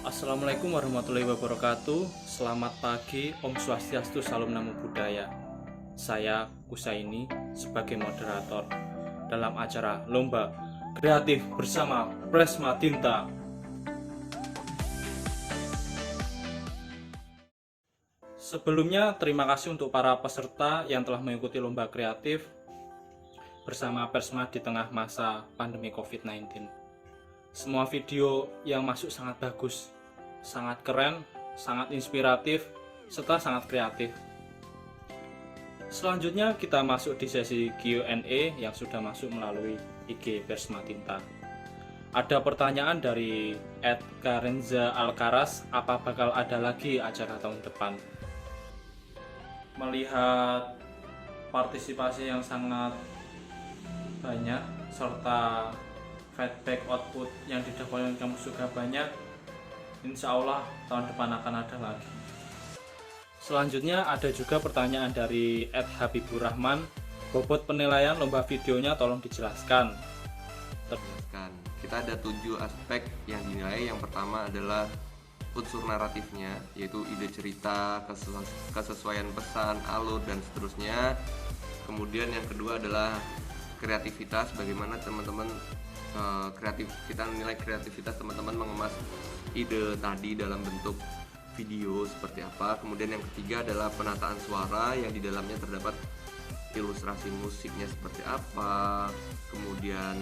Assalamualaikum warahmatullahi wabarakatuh. Selamat pagi, Om Swastiastu, Salam Namo Buddhaya. Saya Kusaini sebagai moderator dalam acara Lomba Kreatif bersama Presma Tinta. Sebelumnya, terima kasih untuk para peserta yang telah mengikuti Lomba Kreatif bersama Presma di tengah masa pandemi COVID-19. Semua video yang masuk sangat bagus, sangat keren, sangat inspiratif, serta sangat kreatif. Selanjutnya kita masuk di sesi Q&A yang sudah masuk melalui IG Presma Tinta. Ada pertanyaan dari @Karenza Alcaraz, apa bakal ada lagi acara tahun depan? Melihat partisipasi yang sangat banyak serta feedback output yang didapatkan kamu juga banyak, insya Allah tahun depan akan ada lagi. Selanjutnya ada juga pertanyaan dari @Habibur Rahman, bobot penilaian lomba videonya tolong dijelaskan. Kita ada 7 aspek yang dinilai. Yang pertama adalah unsur naratifnya, yaitu ide cerita, kesesuaian pesan, alur, dan seterusnya. Kemudian yang kedua adalah kreativitas, bagaimana teman-teman kita menilai kreativitas teman-teman mengemas ide tadi dalam bentuk video seperti apa. Kemudian yang ketiga adalah penataan suara, yang di dalamnya terdapat ilustrasi musiknya seperti apa, kemudian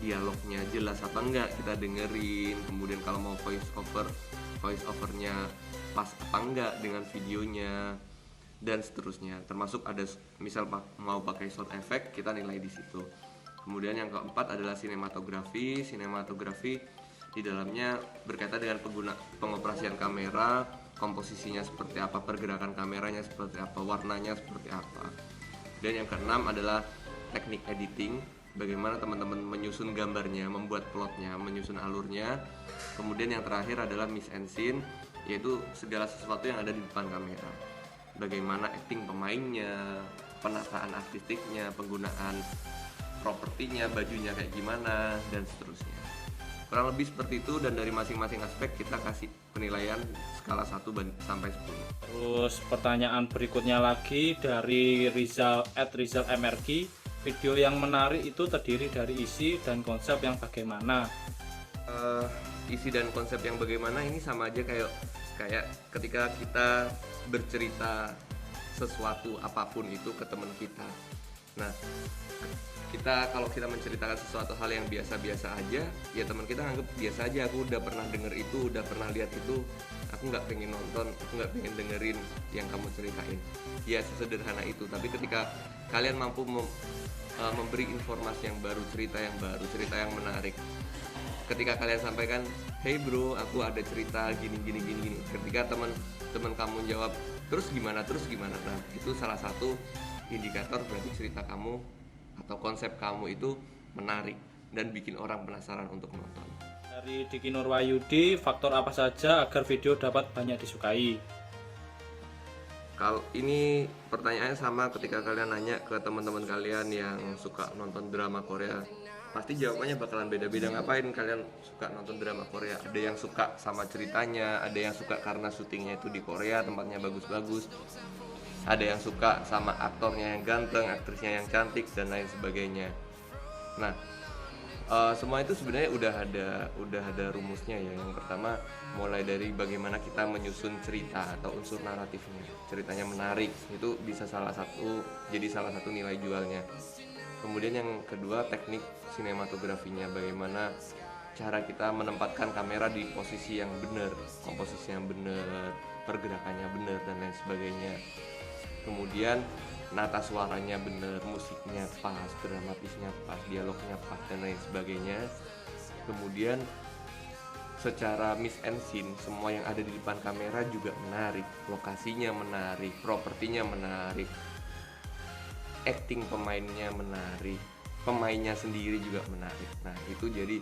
dialognya jelas apa enggak kita dengerin, kemudian kalau mau voice overnya pas apa enggak dengan videonya, dan seterusnya. Termasuk ada misal mau pakai sound effect, kita nilai di situ. Kemudian yang keempat adalah sinematografi. Sinematografi di dalamnya berkaitan dengan pengoperasian kamera, komposisinya seperti apa, pergerakan kameranya seperti apa, warnanya seperti apa. Dan yang keenam adalah teknik editing, bagaimana teman-teman menyusun gambarnya, membuat plotnya, menyusun alurnya. Kemudian yang terakhir adalah mise en scene, yaitu segala sesuatu yang ada di depan kamera. Bagaimana acting pemainnya, penataan artistiknya, penggunaan propertinya, bajunya kayak gimana, dan seterusnya. Kurang lebih seperti itu, dan dari masing-masing aspek kita kasih penilaian skala 1 sampai 10. Terus pertanyaan berikutnya lagi dari Rizal @RizalMRG, video yang menarik itu terdiri dari isi dan konsep yang bagaimana? Isi dan konsep yang bagaimana ini sama aja kayak ketika kita bercerita sesuatu apapun itu ke teman kita. Nah, kalau kita menceritakan sesuatu hal yang biasa-biasa aja, ya teman kita anggap biasa aja, aku udah pernah denger itu, udah pernah lihat itu, aku nggak pengen nonton, aku nggak pengen dengerin yang kamu ceritain. Ya sesederhana itu. Tapi ketika kalian mampu memberi informasi yang baru, cerita yang menarik, ketika kalian sampaikan, hey bro, aku ada cerita gini. Ketika teman kamu jawab, terus gimana, nah itu salah satu indikator berarti cerita kamu atau konsep kamu itu menarik dan bikin orang penasaran untuk nonton. Dari Diki Nurwayudi, faktor apa saja agar video dapat banyak disukai? Kalau ini pertanyaannya sama ketika kalian nanya ke teman-teman kalian yang suka nonton drama Korea, pasti jawabannya bakalan beda-beda. Ngapain kalian suka nonton drama Korea? Ada yang suka sama ceritanya, ada yang suka karena syutingnya itu di Korea, tempatnya bagus-bagus, ada yang suka sama aktornya yang ganteng, aktrisnya yang cantik, dan lain sebagainya. Nah, semua itu sebenarnya udah ada rumusnya ya. Yang pertama, mulai dari bagaimana kita menyusun cerita atau unsur naratifnya. Ceritanya menarik, itu bisa jadi salah satu nilai jualnya. Kemudian yang kedua, teknik sinematografinya, bagaimana cara kita menempatkan kamera di posisi yang benar, komposisi yang benar, pergerakannya benar, dan lain sebagainya. Kemudian nata suaranya benar, musiknya pas, dramatisnya pas, dialognya pas, dan lain sebagainya. Kemudian secara mise en scene, semua yang ada di depan kamera juga menarik, lokasinya menarik, propertinya menarik, acting pemainnya menarik, pemainnya sendiri juga menarik. Nah, itu jadi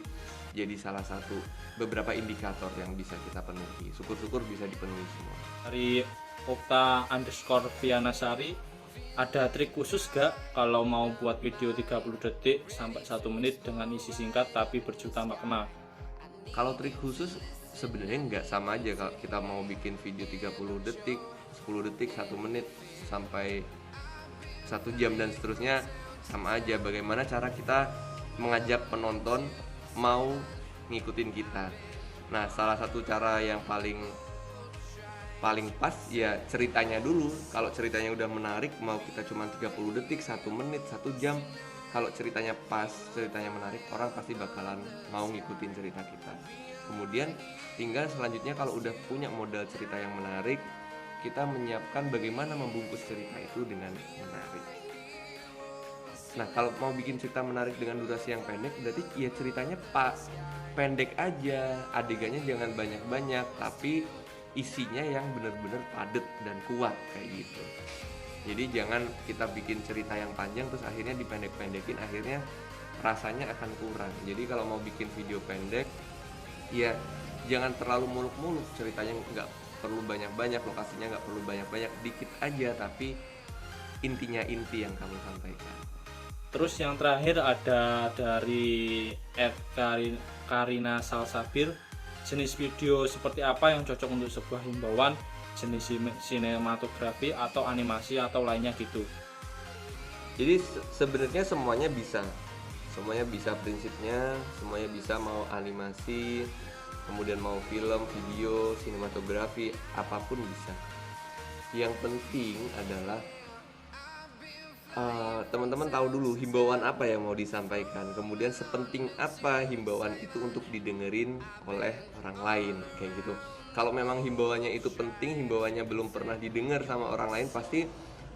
salah satu beberapa indikator yang bisa kita penuhi. Syukur-syukur bisa dipenuhi semua. Dari Okta_Vianasari, ada trik khusus gak kalau mau buat video 30 detik sampai 1 menit dengan isi singkat tapi berjuta makna? Kalau trik khusus sebenarnya nggak sama aja kalau kita mau bikin video 30 detik, 10 detik, 1 menit sampai 1 jam dan seterusnya, sama aja. Bagaimana cara kita mengajak penonton mau ngikutin kita. Nah, salah satu cara yang paling pas ya ceritanya dulu. Kalau ceritanya udah menarik, mau kita cuma 30 detik, 1 menit, 1 jam, kalau ceritanya pas, ceritanya menarik, orang pasti bakalan mau ngikutin cerita kita. Kemudian tinggal selanjutnya kalau udah punya modal cerita yang menarik, kita menyiapkan bagaimana membungkus cerita itu dengan menarik. Nah, kalau mau bikin cerita menarik dengan durasi yang pendek, berarti ya ceritanya pendek aja, adegannya jangan banyak-banyak, tapi isinya yang benar-benar padat dan kuat kayak gitu. Jadi jangan kita bikin cerita yang panjang terus akhirnya dipendek-pendekin, akhirnya rasanya akan kurang. Jadi kalau mau bikin video pendek, ya jangan terlalu muluk-muluk, ceritanya nggak perlu banyak-banyak, lokasinya nggak perlu banyak-banyak, dikit aja tapi intinya inti yang kamu sampaikan. Terus yang terakhir ada dari Karina Salsabir, jenis video seperti apa yang cocok untuk sebuah himbauan, jenis sinematografi atau animasi atau lainnya gitu. Jadi sebenarnya semuanya bisa prinsipnya, semuanya bisa, mau animasi, kemudian mau film, video, sinematografi, apapun bisa. Yang penting adalah teman-teman tahu dulu himbauan apa yang mau disampaikan, kemudian sepenting apa himbauan itu untuk didengerin oleh orang lain kayak gitu. Kalau memang himbauannya itu penting, himbauannya belum pernah didengar sama orang lain, pasti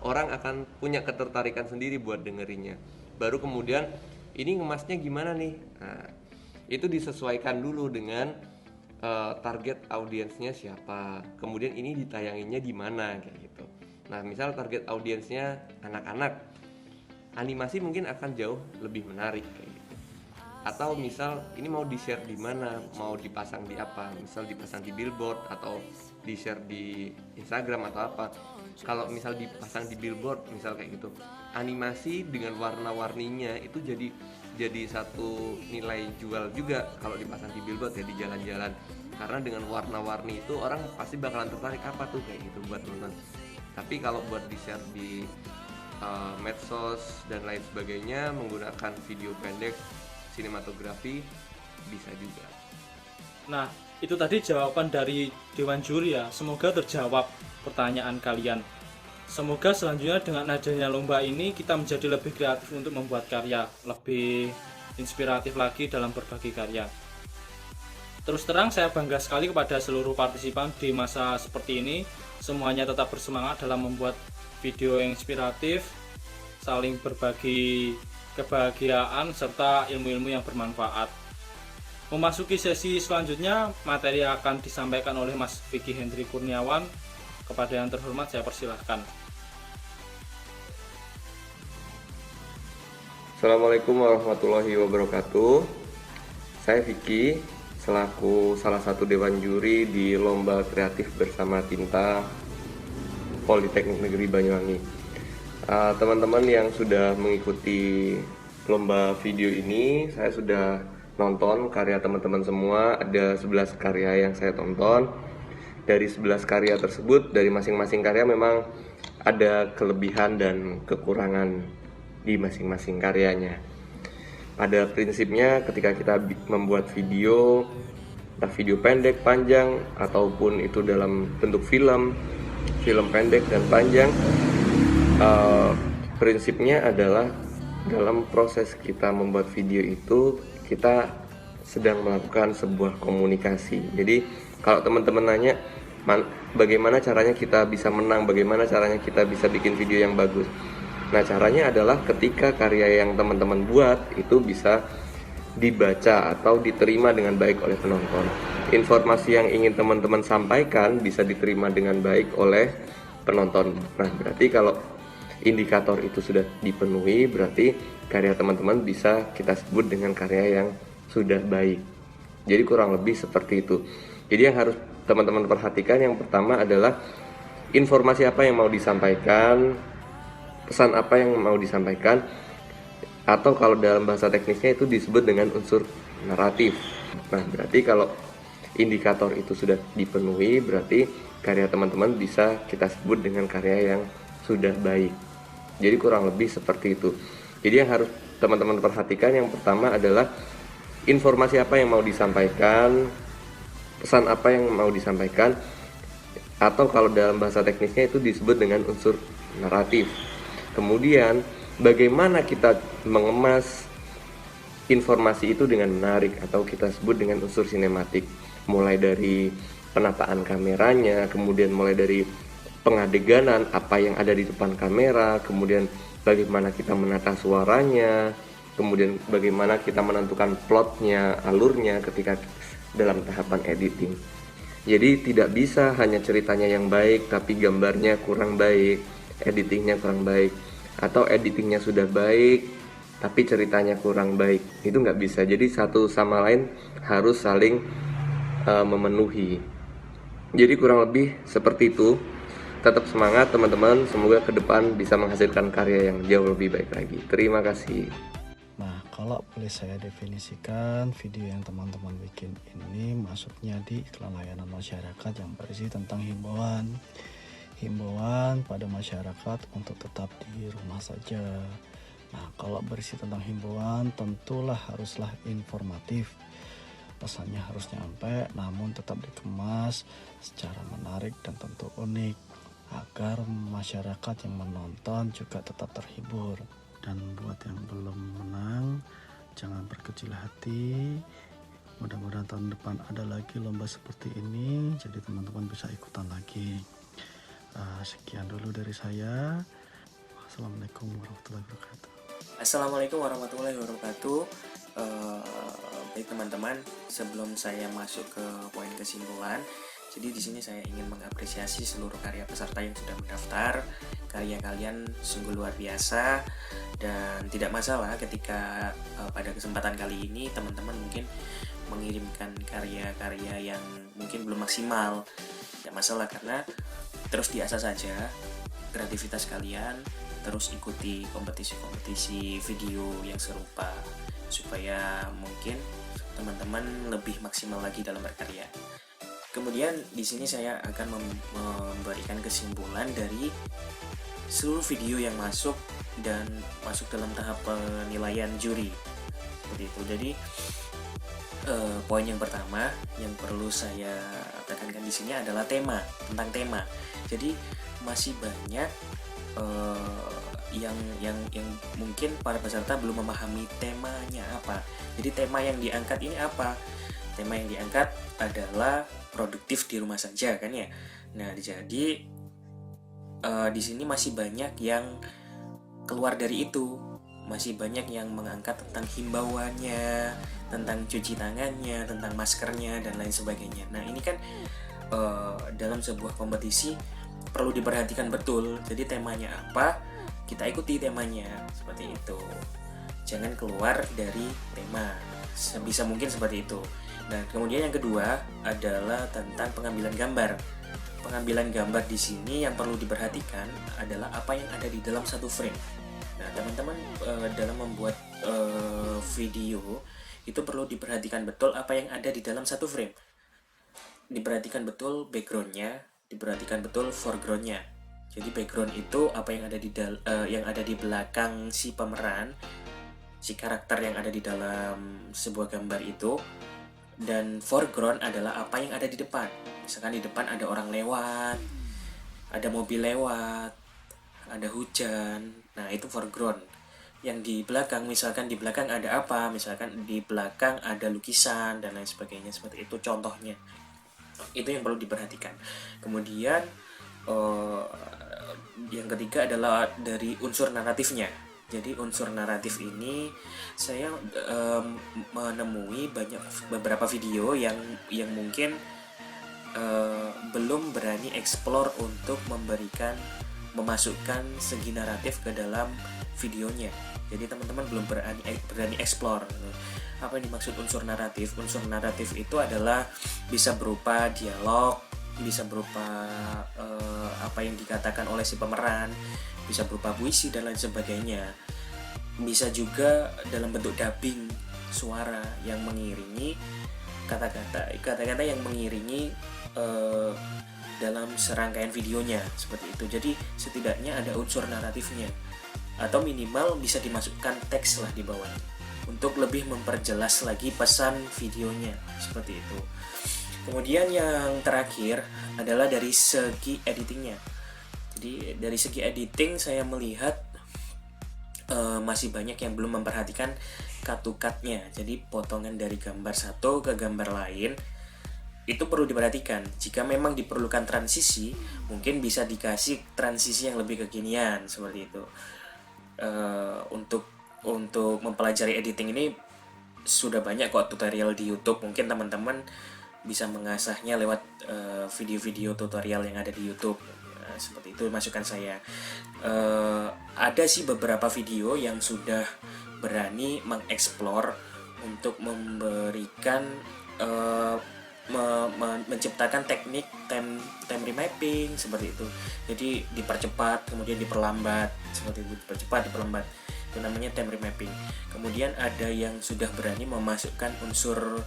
orang akan punya ketertarikan sendiri buat dengerinnya. Baru kemudian ini ngemasnya gimana nih, nah, itu disesuaikan dulu dengan target audiensnya siapa, kemudian ini ditayanginnya di mana kayak gitu. Nah, misal target audiensnya anak-anak, animasi mungkin akan jauh lebih menarik kayak gitu. Atau misal ini mau di-share di mana, mau dipasang di apa, misal dipasang di billboard atau di-share di Instagram atau apa. Kalau misal dipasang di billboard misal kayak gitu, animasi dengan warna-warninya itu jadi satu nilai jual juga kalau dipasang di billboard ya, di jalan-jalan. Karena dengan warna-warni itu orang pasti bakalan tertarik, apa tuh kayak gitu buat nonton. Tapi kalau buat di-share di medsos dan lain sebagainya menggunakan video pendek, sinematografi, bisa juga. Nah, itu tadi jawaban dari Dewan Juri ya. Semoga terjawab pertanyaan kalian. Semoga selanjutnya dengan adanya lomba ini kita menjadi lebih kreatif untuk membuat karya, lebih inspiratif lagi dalam berbagi karya. Terus terang saya bangga sekali kepada seluruh partisipan di masa seperti ini. Semuanya tetap bersemangat dalam membuat video yang inspiratif, saling berbagi kebahagiaan serta ilmu-ilmu yang bermanfaat. Memasuki sesi selanjutnya, materi akan disampaikan oleh Mas Vicky Hendri Kurniawan. Kepada yang terhormat saya persilahkan. Assalamualaikum warahmatullahi wabarakatuh. Saya Vicky, selaku salah satu Dewan Juri di Lomba Kreatif Bersama Tinta Politeknik Negeri Banyuwangi. Teman-teman yang sudah mengikuti lomba video ini, saya sudah nonton karya teman-teman semua. Ada 11 karya yang saya tonton. Dari 11 karya tersebut, dari masing-masing karya memang ada kelebihan dan kekurangan di masing-masing karyanya. Pada prinsipnya ketika kita membuat video, entah video pendek, panjang, ataupun itu dalam bentuk film pendek dan panjang, prinsipnya adalah dalam proses kita membuat video itu kita sedang melakukan sebuah komunikasi. Jadi kalau teman-teman nanya bagaimana caranya kita bisa menang, bagaimana caranya kita bisa bikin video yang bagus, nah caranya adalah ketika karya yang teman-teman buat itu bisa dibaca atau diterima dengan baik oleh penonton. Informasi yang ingin teman-teman sampaikan bisa diterima dengan baik oleh penonton. Nah, berarti kalau indikator itu sudah dipenuhi, berarti karya teman-teman bisa kita sebut dengan karya yang sudah baik. Jadi kurang lebih seperti itu. Jadi yang harus teman-teman perhatikan yang pertama adalah informasi apa yang mau disampaikan, pesan apa yang mau disampaikan, atau kalau dalam bahasa teknisnya itu disebut dengan unsur naratif. Nah, berarti kalau indikator itu sudah dipenuhi, berarti karya teman-teman bisa kita sebut dengan karya yang sudah baik. Jadi kurang lebih seperti itu. Jadi yang harus teman-teman perhatikan yang pertama adalah informasi apa yang mau disampaikan, pesan apa yang mau disampaikan, atau kalau dalam bahasa teknisnya itu disebut dengan unsur naratif. Kemudian bagaimana kita mengemas informasi itu dengan menarik atau kita sebut dengan unsur sinematik, mulai dari penataan kameranya, kemudian mulai dari pengadeganan apa yang ada di depan kamera, kemudian bagaimana kita menata suaranya, kemudian bagaimana kita menentukan plotnya, alurnya ketika dalam tahapan editing. Jadi tidak bisa hanya ceritanya yang baik tapi gambarnya kurang baik, editingnya kurang baik, atau editingnya sudah baik tapi ceritanya kurang baik. Itu nggak bisa. Jadi satu sama lain harus saling memenuhi. Jadi kurang lebih seperti itu. Tetap semangat teman-teman, semoga ke depan bisa menghasilkan karya yang jauh lebih baik lagi. Terima kasih. Nah, kalau boleh saya definisikan, video yang teman-teman bikin ini masuknya di iklan layanan masyarakat yang berisi tentang himbauan pada masyarakat untuk tetap di rumah saja. Nah, kalau berisi tentang himbauan tentulah haruslah informatif. Pesannya harus nyampe, namun tetap dikemas secara menarik dan tentu unik, agar masyarakat yang menonton juga tetap terhibur. Dan buat yang belum menang, jangan berkecil hati. Mudah-mudahan tahun depan ada lagi lomba seperti ini, jadi teman-teman bisa ikutan lagi. Sekian dulu dari saya. Assalamualaikum warahmatullahi wabarakatuh. Assalamualaikum warahmatullahi wabarakatuh. Baik teman-teman, sebelum saya masuk ke poin kesimpulan, jadi di sini saya ingin mengapresiasi seluruh karya peserta yang sudah mendaftar. Karya kalian sungguh luar biasa dan tidak masalah ketika pada kesempatan kali ini teman-teman mungkin mengirimkan karya-karya yang mungkin belum maksimal. Tidak masalah karena terus diasah saja kreativitas kalian, terus ikuti kompetisi-kompetisi video yang serupa supaya mungkin teman-teman lebih maksimal lagi dalam berkarya. Kemudian di sini saya akan memberikan kesimpulan dari seluruh video yang masuk dan masuk dalam tahap penilaian juri. Seperti itu. Jadi poin yang pertama yang perlu saya tekankan di sini adalah tentang tema. Jadi masih banyak yang mungkin para peserta belum memahami temanya apa. Jadi tema yang diangkat ini apa? Tema yang diangkat adalah produktif di rumah saja kan ya. Nah, jadi di sini masih banyak yang keluar dari itu. Masih banyak yang mengangkat tentang himbauannya, tentang cuci tangannya, tentang maskernya dan lain sebagainya. Nah, ini kan dalam sebuah kompetisi perlu diperhatikan betul. Jadi temanya apa, kita ikuti temanya, seperti itu. Jangan keluar dari tema, sebisa mungkin seperti itu. Nah, kemudian yang kedua adalah tentang pengambilan gambar. Pengambilan gambar di sini yang perlu diperhatikan adalah apa yang ada di dalam satu frame. Nah, teman-teman dalam membuat video itu perlu diperhatikan betul apa yang ada di dalam satu frame. Diperhatikan betul backgroundnya, diperhatikan betul foregroundnya. Jadi background itu apa yang ada di belakang si pemeran, si karakter yang ada di dalam sebuah gambar itu, dan foreground adalah apa yang ada di depan. Misalkan di depan ada orang lewat, ada mobil lewat, ada hujan. Nah, itu foreground. Yang di belakang, misalkan di belakang ada apa? Misalkan di belakang ada lukisan dan lain sebagainya, seperti itu contohnya. Itu yang perlu diperhatikan. Kemudian yang ketiga adalah dari unsur naratifnya. Jadi unsur naratif ini saya menemui beberapa video yang mungkin belum berani explore untuk memasukkan segi naratif ke dalam videonya. Jadi teman-teman belum berani explore. Apa yang dimaksud unsur naratif? Unsur naratif itu adalah bisa berupa dialog, bisa berupa apa yang dikatakan oleh si pemeran, bisa berupa puisi dan lain sebagainya. Bisa juga dalam bentuk dubbing suara yang mengiringi kata-kata yang mengiringi dalam serangkaian videonya seperti itu. Jadi setidaknya ada unsur naratifnya, atau minimal bisa dimasukkan teks lah di bawahnya untuk lebih memperjelas lagi pesan videonya seperti itu. Kemudian yang terakhir adalah dari segi editingnya. Jadi dari segi editing saya melihat masih banyak yang belum memperhatikan cut to cut-nya. Jadi potongan dari gambar satu ke gambar lain itu perlu diperhatikan. Jika memang diperlukan transisi, mungkin bisa dikasih transisi yang lebih kekinian seperti itu. Untuk mempelajari editing ini sudah banyak kok tutorial di YouTube. Mungkin teman-teman bisa mengasahnya lewat video-video tutorial yang ada di YouTube. Seperti itu masukan saya. Ada sih beberapa video yang sudah berani mengeksplor untuk memberikan menciptakan teknik time remapping seperti itu. Jadi dipercepat kemudian diperlambat seperti itu, dipercepat diperlambat, itu namanya time remapping. Kemudian ada yang sudah berani memasukkan unsur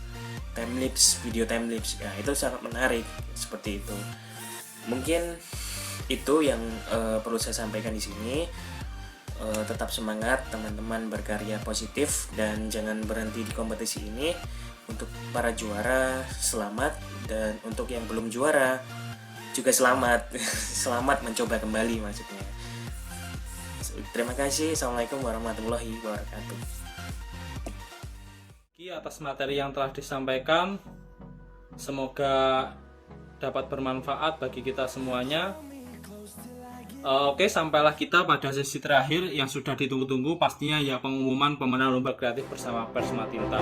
timelapse, video timelapse. Ya, itu sangat menarik seperti itu. Mungkin itu yang perlu saya sampaikan di sini. Tetap semangat teman-teman, berkarya positif dan jangan berhenti di kompetisi ini. Untuk para juara selamat, dan untuk yang belum juara juga selamat. Selamat mencoba kembali maksudnya. Terima kasih. Assalamualaikum warahmatullahi wabarakatuh. Atas materi yang telah disampaikan, semoga dapat bermanfaat bagi kita semuanya. Oke, sampailah kita pada sesi terakhir yang sudah ditunggu-tunggu, pastinya ya pengumuman pemenang lomba kreatif bersama Persma Tinta.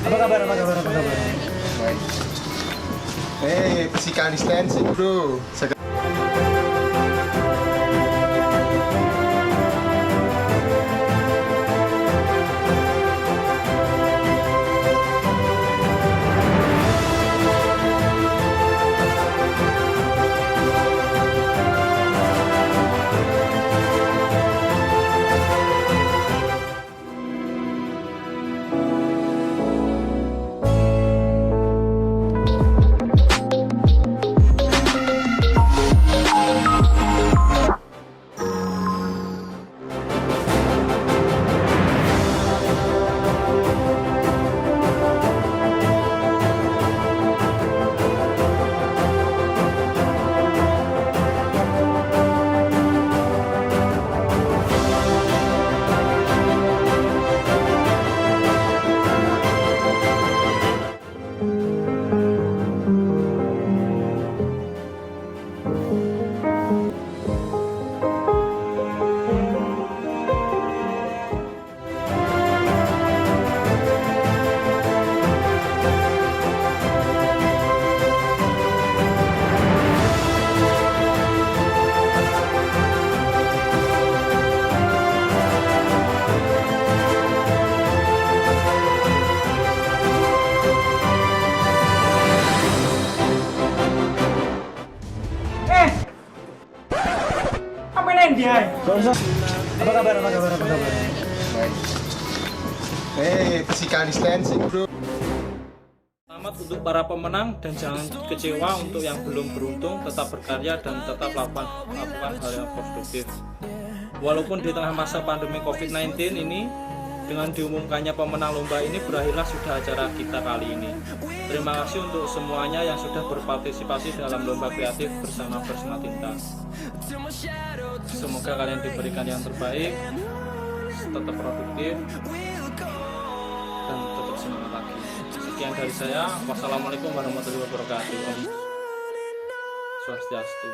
Apa kabar? Baik. Physical distancing, bro. Apa kabar? Baik. Physical distancing, bro. Selamat untuk para pemenang dan jangan kecewa untuk yang belum beruntung, tetap berkarya dan tetap lakukan hal yang produktif. Walaupun di tengah masa pandemi COVID-19 ini, dengan diumumkannya pemenang lomba ini, berakhirlah sudah acara kita kali ini. Terima kasih untuk semuanya yang sudah berpartisipasi dalam lomba kreatif bersama Persma Tinta. Semoga kalian diberikan yang terbaik, tetap produktif, dan tetap semangat lagi. Sekian dari saya. Wassalamualaikum warahmatullahi wabarakatuh. Om Swastiastu.